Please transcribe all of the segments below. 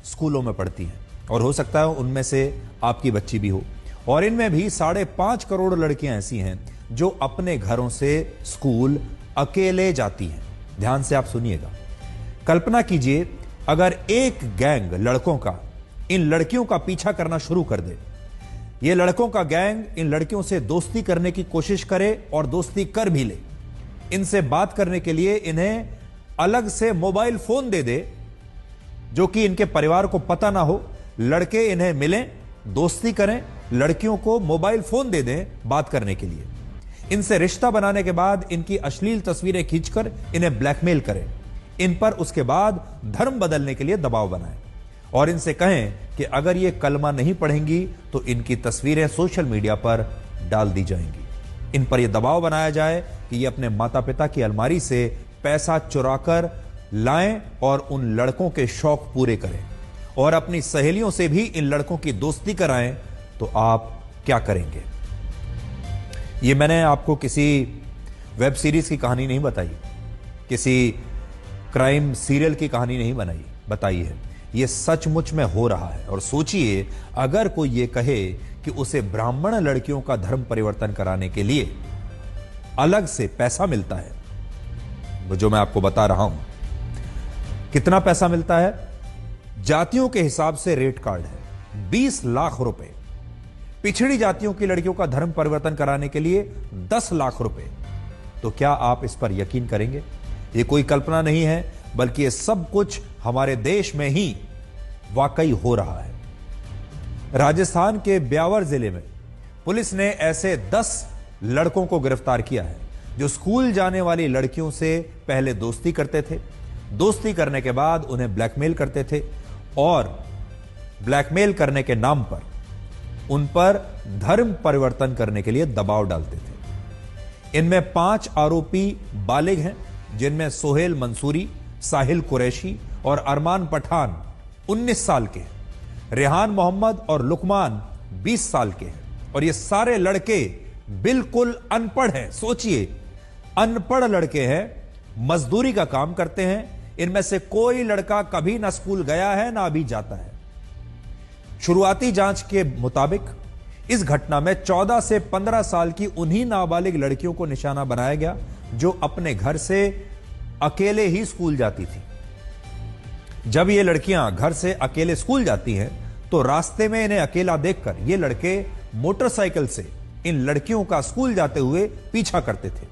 स्कूलों में पढ़ती हैं और हो सकता है उनमें से आपकी बच्ची भी हो। और इनमें भी 5.5 करोड़ लड़कियां ऐसी हैं जो अपने घरों से स्कूल अकेले जाती हैं। ध्यान से आप सुनिएगा। कल्पना कीजिए अगर एक गैंग लड़कों का इन लड़कियों का पीछा करना शुरू कर दे, ये लड़कों का गैंग इन लड़कियों से दोस्ती करने की कोशिश करे और दोस्ती कर भी ले, इनसे बात करने के लिए इन्हें अलग से मोबाइल फोन दे दे जो कि इनके परिवार को पता ना हो, लड़के इन्हें मिलें, दोस्ती करें, लड़कियों को मोबाइल फोन दे दें बात करने के लिए, इनसे रिश्ता बनाने के बाद इनकी अश्लील तस्वीरें खींचकर इन्हें ब्लैकमेल करें, इन पर उसके बाद धर्म बदलने के लिए दबाव बनाएं और इनसे कहें कि अगर ये कलमा नहीं पढ़ेंगी तो इनकी तस्वीरें सोशल मीडिया पर डाल दी जाएंगी। इन पर यह दबाव बनाया जाए कि ये अपने माता पिता की अलमारी से पैसा चुराकर लाएं और उन लड़कों के शौक पूरे करें और अपनी सहेलियों से भी इन लड़कों की दोस्ती कराएं, तो आप क्या करेंगे? ये मैंने आपको किसी वेब सीरीज की कहानी नहीं बताई, किसी क्राइम सीरियल की कहानी नहीं बताई है। यह सचमुच में हो रहा है। और सोचिए अगर कोई ये कहे कि उसे ब्राह्मण लड़कियों का धर्म परिवर्तन कराने के लिए अलग से पैसा मिलता है, जो मैं आपको बता रहा हूं, कितना पैसा मिलता है? जातियों के हिसाब से रेट कार्ड है 20 लाख रुपए। पिछड़ी जातियों की लड़कियों का धर्म परिवर्तन कराने के लिए 10 लाख रुपए। तो क्या आप इस पर यकीन करेंगे? ये कोई कल्पना नहीं है, बल्कि ये सब कुछ हमारे देश में ही वाकई हो रहा है। राजस्थान के ब्यावर जिले में पुलिस ने ऐसे 10 लड़कों को गिरफ्तार किया है जो स्कूल जाने वाली लड़कियों से पहले दोस्ती करते थे, दोस्ती करने के बाद उन्हें ब्लैकमेल करते थे और ब्लैकमेल करने के नाम पर उन पर धर्म परिवर्तन करने के लिए दबाव डालते थे। इनमें 5 आरोपी बालिग हैं, जिनमें सोहेल मंसूरी, साहिल कुरैशी और अरमान पठान 19 साल के हैं, रेहान मोहम्मद और लुकमान 20 साल के हैं। और ये सारे लड़के बिल्कुल अनपढ़ हैं। सोचिए, अनपढ़ लड़के हैं, मजदूरी का काम करते हैं। इनमें से कोई लड़का कभी ना स्कूल गया है ना अभी जाता है। शुरुआती जांच के मुताबिक इस घटना में 14 से 15 साल की उन्हीं नाबालिग लड़कियों को निशाना बनाया गया जो अपने घर से अकेले ही स्कूल जाती थी। जब ये लड़कियां घर से अकेले स्कूल जाती हैं तो रास्ते में इन्हें अकेला देखकर ये लड़के मोटरसाइकिल से इन लड़कियों का स्कूल जाते हुए पीछा करते थे,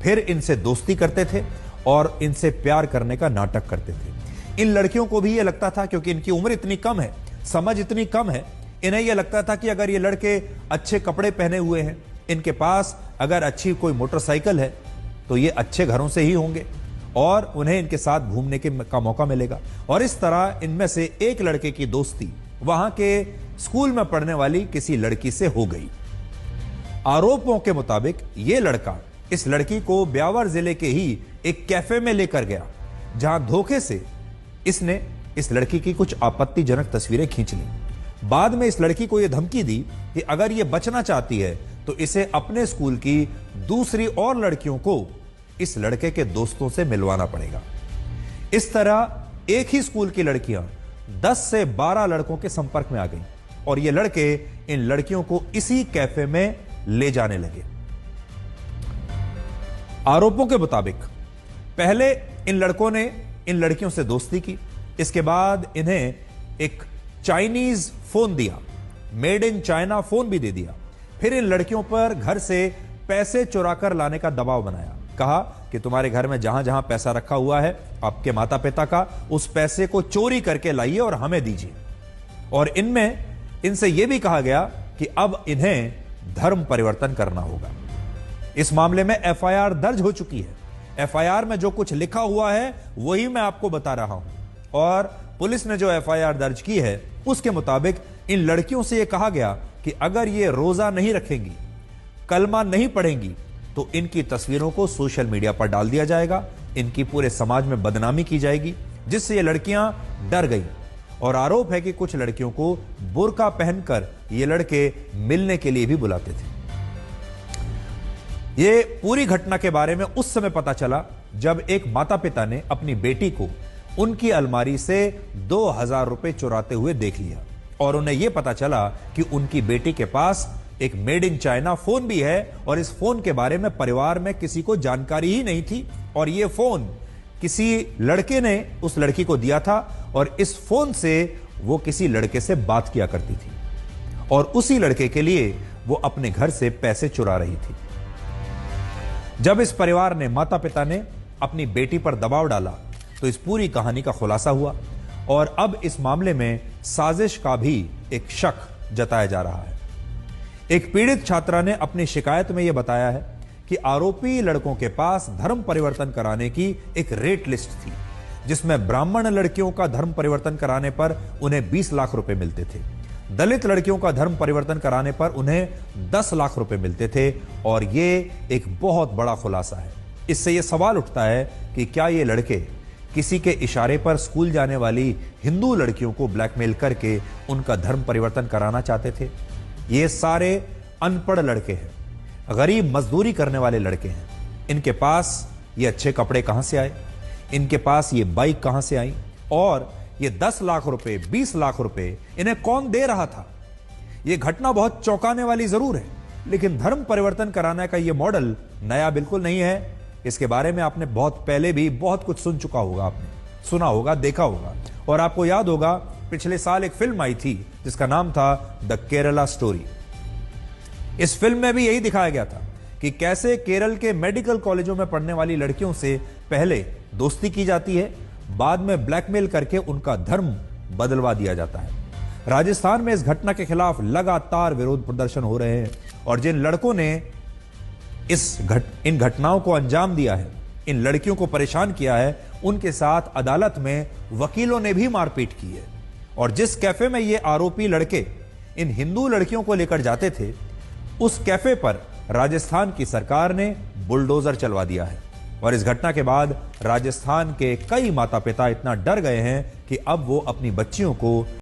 फिर इनसे दोस्ती करते थे और इनसे प्यार करने का नाटक करते थे। इन लड़कियों को भी यह लगता था, क्योंकि इनकी उम्र इतनी कम है, समझ इतनी कम है, इन्हें यह लगता था कि अगर ये लड़के अच्छे कपड़े पहने हुए हैं, इनके पास अगर अच्छी कोई मोटरसाइकिल है, तो ये अच्छे घरों से ही होंगे और उन्हें इनके साथ घूमने का मौका मिलेगा। और इस तरह इनमें से एक लड़के की दोस्ती वहां के स्कूल में पढ़ने वाली किसी लड़की से हो गई। आरोपों के मुताबिक यह लड़का इस लड़की को ब्यावर जिले के ही एक कैफे में लेकर गया, जहां धोखे से इसने इस लड़की की कुछ आपत्तिजनक तस्वीरें खींच ली। बाद में इस लड़की को यह धमकी दी कि अगर यह बचना चाहती है तो इसे अपने स्कूल की दूसरी और लड़कियों को इस लड़के के दोस्तों से मिलवाना पड़ेगा। इस तरह एक ही स्कूल की लड़कियां 10 से 12 लड़कों के संपर्क में आ गईं और ये लड़के इन लड़कियों को इसी कैफे में ले जाने लगे। आरोपों के मुताबिक पहले इन लड़कों ने इन लड़कियों से दोस्ती की, इसके बाद इन्हें एक चाइनीज फोन दिया, मेड इन चाइना फोन भी दे दिया। फिर इन लड़कियों पर घर से पैसे चुराकर लाने का दबाव बनाया। कहा कि तुम्हारे घर में जहां जहां पैसा रखा हुआ है आपके माता पिता का, उस पैसे को चोरी करके लाइए और हमें दीजिए। और इनसे यह भी कहा गया कि अब इन्हें धर्म परिवर्तन करना होगा। इस मामले में एफआईआर दर्ज हो चुकी है। एफआईआर में जो कुछ लिखा हुआ है वही मैं आपको बता रहा हूं। और पुलिस ने जो एफआईआर दर्ज की है उसके मुताबिक इन लड़कियों से यह कहा गया कि अगर ये रोजा नहीं रखेंगी, कलमा नहीं पढ़ेंगी, तो इनकी तस्वीरों को सोशल मीडिया पर डाल दिया जाएगा, इनकी पूरे समाज में बदनामी की जाएगी, जिससे ये लड़कियां डर गई। और आरोप है कि कुछ लड़कियों को बुर्का पहनकर ये लड़के मिलने के लिए भी बुलाते थे। ये पूरी घटना के बारे में उस समय पता चला जब एक माता पिता ने अपनी बेटी को उनकी अलमारी से 2000 रुपए चुराते हुए देख लिया और उन्हें यह पता चला कि उनकी बेटी के पास एक मेड इन चाइना फोन भी है और इस फोन के बारे में परिवार में किसी को जानकारी ही नहीं थी और यह फोन किसी लड़के ने उस लड़की को दिया था और इस फोन से वो किसी लड़के से बात किया करती थी और उसी लड़के के लिए वो अपने घर से पैसे चुरा रही थी। जब इस परिवार ने, माता पिता ने अपनी बेटी पर दबाव डाला तो इस पूरी कहानी का खुलासा हुआ और अब इस मामले में साजिश का भी एक शक जताया जा रहा है। एक पीड़ित छात्रा ने अपनी शिकायत में यह बताया है कि आरोपी लड़कों के पास धर्म परिवर्तन कराने की एक रेट लिस्ट थी जिसमें ब्राह्मण लड़कियों का धर्म परिवर्तन कराने पर उन्हें 20 लाख रुपए मिलते थे, दलित लड़कियों का धर्म परिवर्तन कराने पर उन्हें 10 लाख रुपए मिलते थे और यह एक बहुत बड़ा खुलासा है। इससे यह सवाल उठता है कि क्या ये लड़के किसी के इशारे पर स्कूल जाने वाली हिंदू लड़कियों को ब्लैकमेल करके उनका धर्म परिवर्तन कराना चाहते थे? ये सारे अनपढ़ लड़के हैं, गरीब मजदूरी करने वाले लड़के हैं। इनके पास ये अच्छे कपड़े कहां से आए, इनके पास ये बाइक कहां से आई और ये 10 लाख रुपए 20 लाख रुपए इन्हें कौन दे रहा था? ये घटना बहुत चौंकाने वाली जरूर है, लेकिन धर्म परिवर्तन कराने का ये मॉडल नया बिल्कुल नहीं है। इसके बारे में आपने बहुत पहले भी बहुत कुछ सुन चुका होगा, आपने सुना होगा, देखा होगा और आपको याद होगा पिछले साल एक फिल्म आई थी जिसका नाम था द केरला स्टोरी। इस फिल्म में भी यही दिखाया गया था कि कैसे केरल के मेडिकल कॉलेजों में पढ़ने वाली लड़कियों से पहले दोस्ती की जाती है, बाद में ब्लैकमेल करके उनका धर्म बदलवा दिया जाता है। राजस्थान में इस घटना के खिलाफ लगातार विरोध प्रदर्शन हो रहे हैं और जिन लड़कों ने इन घटनाओं को अंजाम दिया है, इन लड़कियों को परेशान किया है, उनके साथ अदालत में वकीलों ने भी मारपीट की है और जिस कैफे में ये आरोपी लड़के इन हिंदू लड़कियों को लेकर जाते थे, उस कैफे पर राजस्थान की सरकार ने बुलडोजर चलवा दिया है और इस घटना के बाद राजस्थान के कई माता पिता इतना डर गए हैं कि अब वो अपनी बच्चियों को